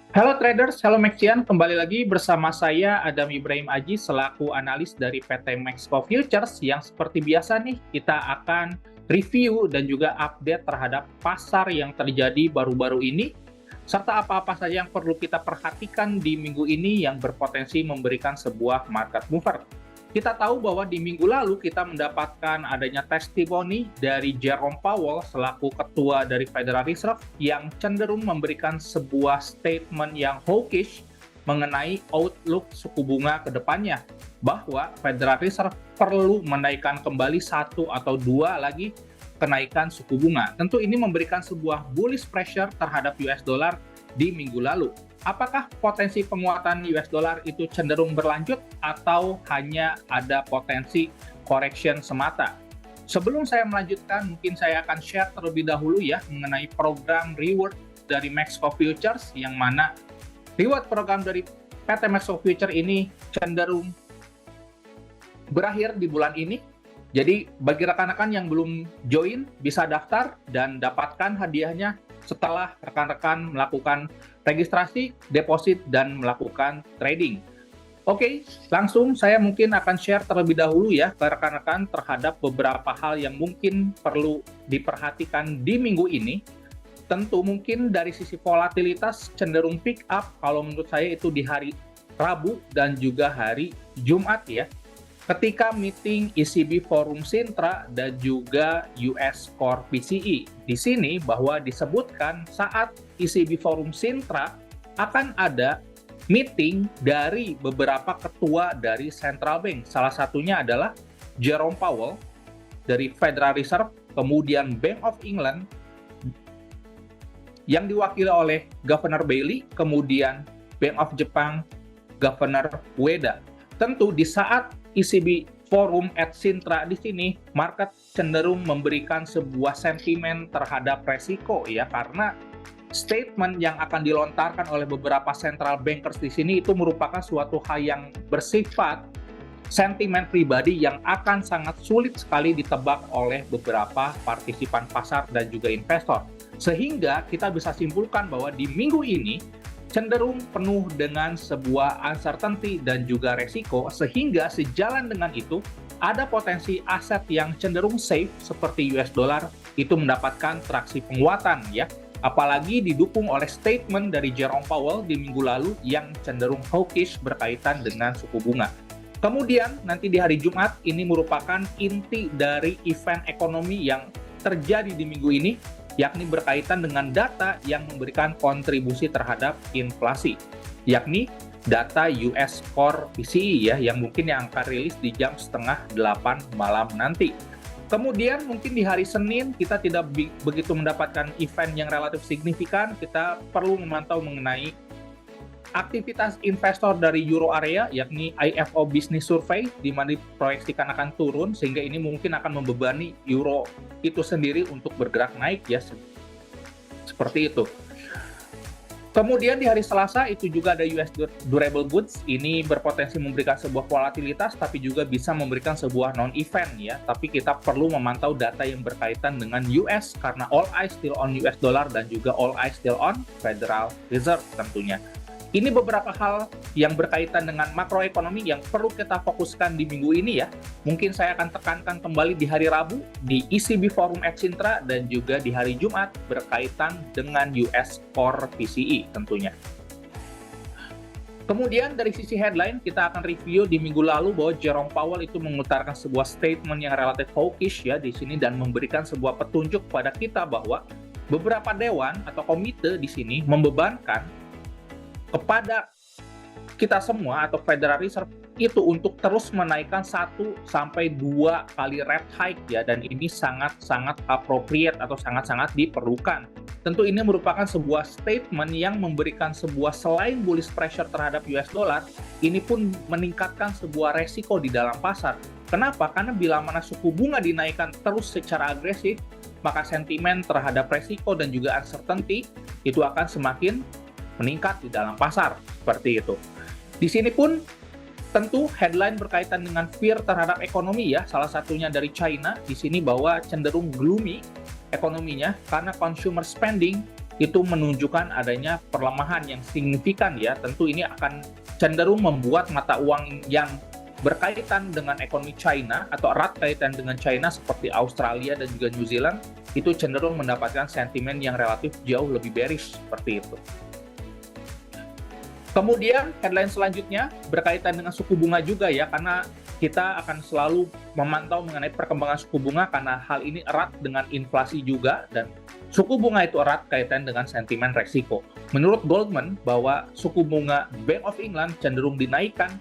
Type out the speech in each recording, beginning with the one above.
Halo traders, halo Maxian, kembali lagi bersama saya Adam Ibrahim Aji selaku analis dari PT Maxco Futures yang seperti biasa nih kita akan review dan juga update terhadap pasar yang terjadi baru-baru ini serta apa-apa saja yang perlu kita perhatikan di minggu ini yang berpotensi memberikan sebuah market mover. Kita tahu bahwa di minggu lalu kita mendapatkan adanya testimoni dari Jerome Powell selaku ketua dari Federal Reserve yang cenderung memberikan sebuah statement yang hawkish mengenai outlook suku bunga ke depannya, bahwa Federal Reserve perlu menaikkan kembali satu atau dua lagi kenaikan suku bunga. Tentu ini memberikan sebuah bullish pressure terhadap US dollar di minggu lalu. Apakah potensi penguatan US dollar itu cenderung berlanjut atau hanya ada potensi correction semata? Sebelum saya melanjutkan, mungkin saya akan share terlebih dahulu ya mengenai program reward dari Maxco Futures, yang mana reward program dari PT Maxco Futures ini cenderung berakhir di bulan ini. Jadi bagi rekan-rekan yang belum join, bisa daftar dan dapatkan hadiahnya setelah rekan-rekan melakukan registrasi, deposit, dan melakukan trading. Oke, langsung saya mungkin akan share terlebih dahulu ya ke rekan-rekan terhadap beberapa hal yang mungkin perlu diperhatikan di minggu ini. Tentu mungkin dari sisi volatilitas cenderung pick up kalau menurut saya itu di hari Rabu dan juga hari Jumat ya, ketika meeting ECB Forum Sintra dan juga US Core PCE. Di sini bahwa disebutkan saat ECB Forum Sintra akan ada meeting dari beberapa ketua dari Central Bank. Salah satunya adalah Jerome Powell dari Federal Reserve, kemudian Bank of England yang diwakili oleh Governor Bailey, kemudian Bank of Japan, Governor Ueda. Tentu di saat ECB Forum at Sintra di sini, market cenderung memberikan sebuah sentimen terhadap resiko ya, karena statement yang akan dilontarkan oleh beberapa central bankers di sini itu merupakan suatu hal yang bersifat sentimen pribadi yang akan sangat sulit sekali ditebak oleh beberapa partisipan pasar dan juga investor. Sehingga kita bisa simpulkan bahwa di minggu ini cenderung penuh dengan sebuah uncertainty dan juga resiko, sehingga sejalan dengan itu ada potensi aset yang cenderung safe seperti US dollar itu mendapatkan traksi penguatan ya, apalagi didukung oleh statement dari Jerome Powell di minggu lalu yang cenderung hawkish berkaitan dengan suku bunga. Kemudian nanti di hari Jumat ini merupakan inti dari event ekonomi yang terjadi di minggu ini, yakni berkaitan dengan data yang memberikan kontribusi terhadap inflasi, yakni data US Core PCE ya, yang mungkin yang akan rilis di jam setengah 8 malam nanti. Kemudian mungkin di hari Senin kita tidak begitu mendapatkan event yang relatif signifikan, kita perlu memantau mengenai aktivitas investor dari Euro area, yakni IFO Business Survey, di mana diproyeksikan akan turun, sehingga ini mungkin akan membebani Euro itu sendiri untuk bergerak naik ya, seperti itu. Kemudian di hari Selasa itu juga ada US Durable Goods, ini berpotensi memberikan sebuah volatilitas tapi juga bisa memberikan sebuah non-event ya, tapi kita perlu memantau data yang berkaitan dengan US karena all eyes still on US dollar dan juga all eyes still on Federal Reserve tentunya. Ini beberapa hal yang berkaitan dengan makroekonomi yang perlu kita fokuskan di minggu ini ya. Mungkin saya akan tekankan kembali di hari Rabu di ECB Forum at Sintra dan juga di hari Jumat berkaitan dengan US Core PCE tentunya. Kemudian dari sisi headline kita akan review di minggu lalu bahwa Jerome Powell itu mengutarakan sebuah statement yang relatif hawkish ya di sini dan memberikan sebuah petunjuk pada kita bahwa beberapa dewan atau komite di sini membebankan kepada kita semua atau Federal Reserve itu untuk terus menaikkan 1 sampai 2 kali rate hike ya, dan ini sangat-sangat appropriate atau sangat-sangat diperlukan. Tentu ini merupakan sebuah statement yang memberikan sebuah selain bullish pressure terhadap US dollar, ini pun meningkatkan sebuah resiko di dalam pasar. Kenapa? Karena bila mana suku bunga dinaikkan terus secara agresif, maka sentimen terhadap resiko dan juga uncertainty itu akan semakin meningkat di dalam pasar, seperti itu. Di sini pun tentu headline berkaitan dengan fear terhadap ekonomi ya, salah satunya dari China, di sini bahwa cenderung gloomy ekonominya karena consumer spending itu menunjukkan adanya perlemahan yang signifikan ya. Tentu ini akan cenderung membuat mata uang yang berkaitan dengan ekonomi China atau erat kaitan dengan China seperti Australia dan juga New Zealand itu cenderung mendapatkan sentimen yang relatif jauh lebih bearish seperti itu. Kemudian headline selanjutnya berkaitan dengan suku bunga juga ya, karena kita akan selalu memantau mengenai perkembangan suku bunga karena hal ini erat dengan inflasi juga, dan suku bunga itu erat kaitan dengan sentimen resiko. Menurut Goldman bahwa suku bunga Bank of England cenderung dinaikkan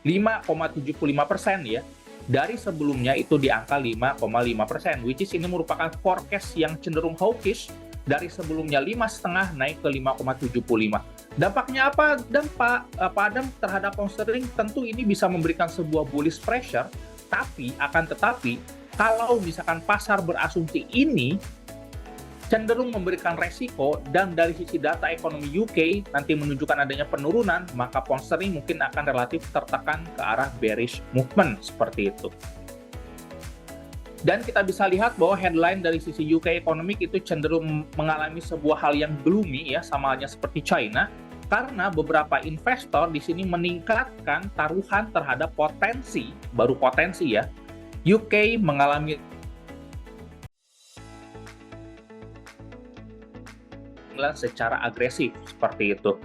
5,75% ya, dari sebelumnya itu di angka 5,5%, which is ini merupakan forecast yang cenderung hawkish, dari sebelumnya 5,5 naik ke 5,75. Dampaknya apa, Pak Adam, terhadap pound sterling? Tentu ini bisa memberikan sebuah bullish pressure, tapi kalau misalkan pasar berasumsi ini cenderung memberikan resiko dan dari sisi data ekonomi UK nanti menunjukkan adanya penurunan, maka pound sterling mungkin akan relatif tertekan ke arah bearish movement seperti itu. Dan kita bisa lihat bahwa headline dari sisi UK Economic itu cenderung mengalami sebuah hal yang gloomy ya, sama halnya seperti China, karena beberapa investor di sini meningkatkan taruhan terhadap potensi ya, UK mengalami secara agresif seperti itu.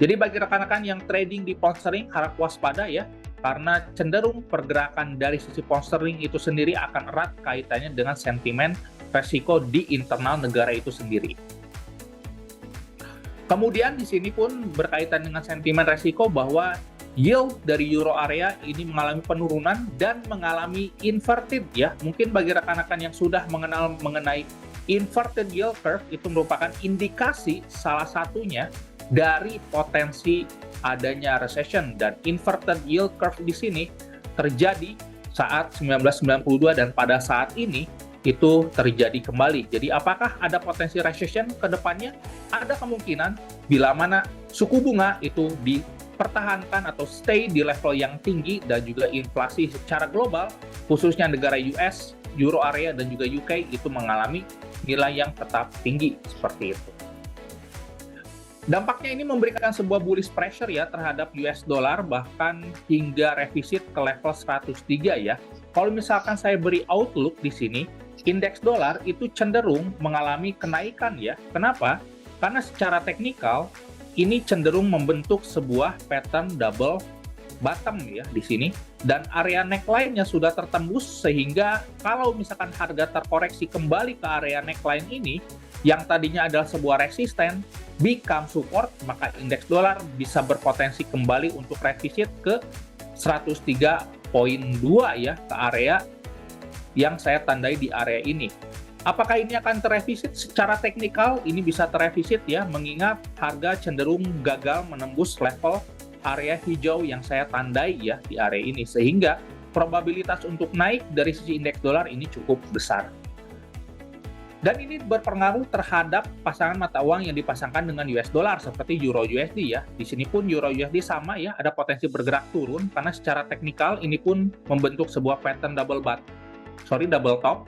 Jadi bagi rekan-rekan yang trading di pound sterling harap waspada ya, karena cenderung pergerakan dari sisi pound sterling itu sendiri akan erat kaitannya dengan sentimen resiko di internal negara itu sendiri. Kemudian di sini pun berkaitan dengan sentimen resiko bahwa yield dari euro area ini mengalami penurunan dan mengalami inverted ya. Mungkin bagi rekan-rekan yang sudah mengenal mengenai inverted yield curve itu merupakan indikasi salah satunya dari potensi adanya recession, dan inverted yield curve di sini terjadi saat 1992 dan pada saat ini itu terjadi kembali. Jadi apakah ada potensi recession ke depannya? Ada kemungkinan bila mana suku bunga itu dipertahankan atau stay di level yang tinggi dan juga inflasi secara global khususnya negara US, Euro area dan juga UK itu mengalami nilai yang tetap tinggi seperti itu. Dampaknya ini memberikan sebuah bullish pressure ya terhadap US dollar, bahkan hingga revisit ke level 103 ya. Kalau misalkan saya beri outlook di sini, indeks dolar itu cenderung mengalami kenaikan ya. Kenapa? Karena secara teknikal ini cenderung membentuk sebuah pattern double bottom ya di sini, dan area neckline-nya sudah tertembus, sehingga kalau misalkan harga terkoreksi kembali ke area neckline ini yang tadinya adalah sebuah resisten become support, maka indeks dolar bisa berpotensi kembali untuk revisit ke 103.2 ya, ke area yang saya tandai di area ini. Apakah ini akan terrevisit? Secara teknikal ini bisa terrevisit ya, mengingat harga cenderung gagal menembus level area hijau yang saya tandai ya di area ini, sehingga probabilitas untuk naik dari sisi indeks dolar ini cukup besar. Dan ini berpengaruh terhadap pasangan mata uang yang dipasangkan dengan US dollar seperti Euro USD ya. Di sini pun Euro USD sama ya, ada potensi bergerak turun karena secara teknikal ini pun membentuk sebuah pattern double top.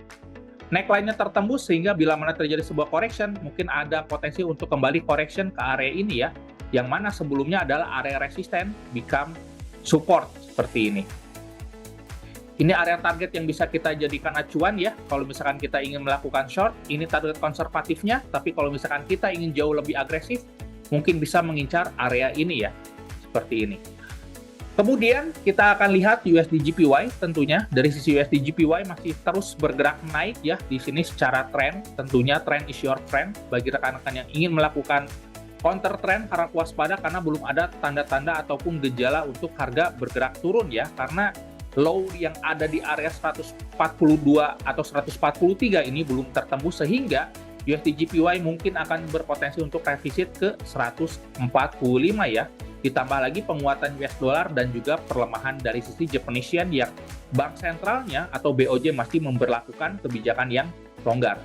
Neckline-nya tertembus sehingga bila mana terjadi sebuah correction, mungkin ada potensi untuk kembali correction ke area ini ya, yang mana sebelumnya adalah area resisten become support seperti ini. Ini area target yang bisa kita jadikan acuan ya, kalau misalkan kita ingin melakukan short, ini target konservatifnya, tapi kalau misalkan kita ingin jauh lebih agresif, mungkin bisa mengincar area ini ya, seperti ini. Kemudian kita akan lihat USD JPY tentunya, dari sisi USD JPY masih terus bergerak naik ya, di sini secara trend, tentunya trend is your friend, bagi rekan-rekan yang ingin melakukan counter trend harap waspada karena belum ada tanda-tanda ataupun gejala untuk harga bergerak turun ya, karena low yang ada di area 142 atau 143 ini belum tertembus, sehingga USD JPY mungkin akan berpotensi untuk revisit ke 145 ya. Ditambah lagi penguatan US dollar dan juga perlemahan dari sisi Japanese yen yang bank sentralnya atau BOJ masih memberlakukan kebijakan yang longgar.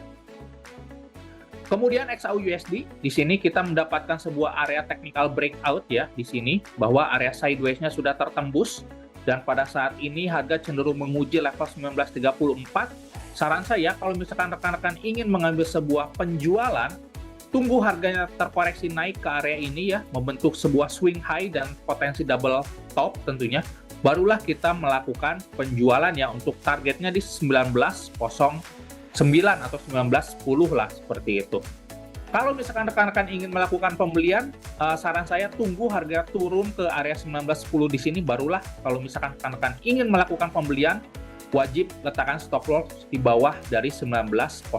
Kemudian XAU-USD, di sini kita mendapatkan sebuah area technical breakout ya di sini, bahwa area sideways-nya sudah tertembus. Dan pada saat ini harga cenderung menguji level 1934. Saran saya kalau misalkan rekan-rekan ingin mengambil sebuah penjualan tunggu harganya terkoreksi naik ke area ini ya, membentuk sebuah swing high dan potensi double top tentunya, barulah kita melakukan penjualan ya untuk targetnya di 19.09 atau 19.10 lah seperti itu. Kalau misalkan rekan-rekan ingin melakukan pembelian, saran saya tunggu harga turun ke area 19.10 di sini, barulah kalau misalkan rekan-rekan ingin melakukan pembelian, wajib letakkan stop loss di bawah dari 19.08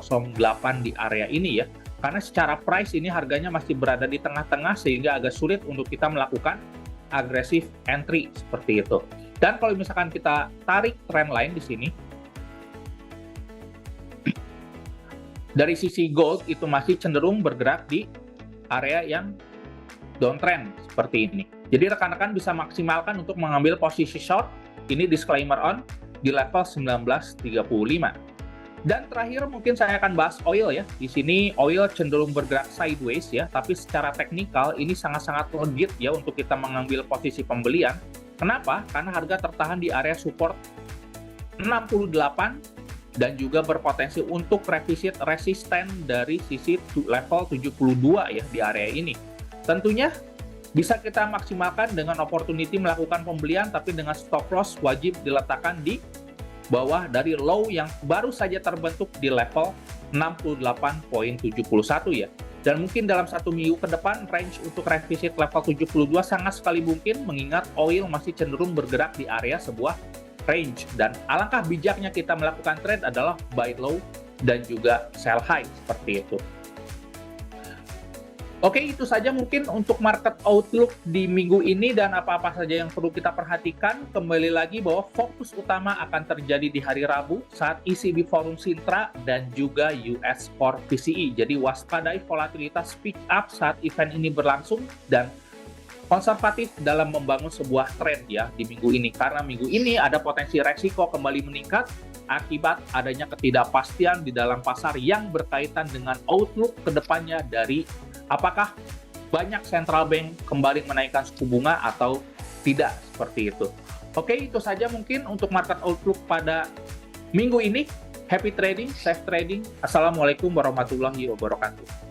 di area ini ya. Karena secara price ini harganya masih berada di tengah-tengah sehingga agak sulit untuk kita melakukan agresif entry seperti itu. Dan kalau misalkan kita tarik trend line di sini, dari sisi gold itu masih cenderung bergerak di area yang downtrend seperti ini. Jadi rekan-rekan bisa maksimalkan untuk mengambil posisi short, ini disclaimer on, di level 19.35. Dan terakhir mungkin saya akan bahas oil ya. Di sini oil cenderung bergerak sideways ya, tapi secara teknikal ini sangat-sangat legit ya untuk kita mengambil posisi pembelian. Kenapa? Karena harga tertahan di area support 68 dan juga berpotensi untuk revisit resisten dari sisi level 72 ya di area ini. Tentunya bisa kita maksimalkan dengan opportunity melakukan pembelian, tapi dengan stop loss wajib diletakkan di bawah dari low yang baru saja terbentuk di level 68.71 ya. Dan mungkin dalam 1 minggu ke depan range untuk revisit level 72 sangat sekali mungkin, mengingat oil masih cenderung bergerak di area sebuah range. Dan alangkah bijaknya kita melakukan trade adalah buy low dan juga sell high seperti itu. Oke, itu saja mungkin untuk market outlook di minggu ini dan apa-apa saja yang perlu kita perhatikan. Kembali lagi bahwa fokus utama akan terjadi di hari Rabu saat ECB Forum Sintra dan juga US Core PCE. Jadi waspadai volatilitas pick up saat event ini berlangsung dan konservatif dalam membangun sebuah trend ya di minggu ini. Karena minggu ini ada potensi resiko kembali meningkat akibat adanya ketidakpastian di dalam pasar yang berkaitan dengan outlook kedepannya dari apakah banyak central bank kembali menaikkan suku bunga atau tidak seperti itu. Oke, itu saja mungkin untuk market outlook pada minggu ini. Happy trading, safe trading. Assalamualaikum warahmatullahi wabarakatuh.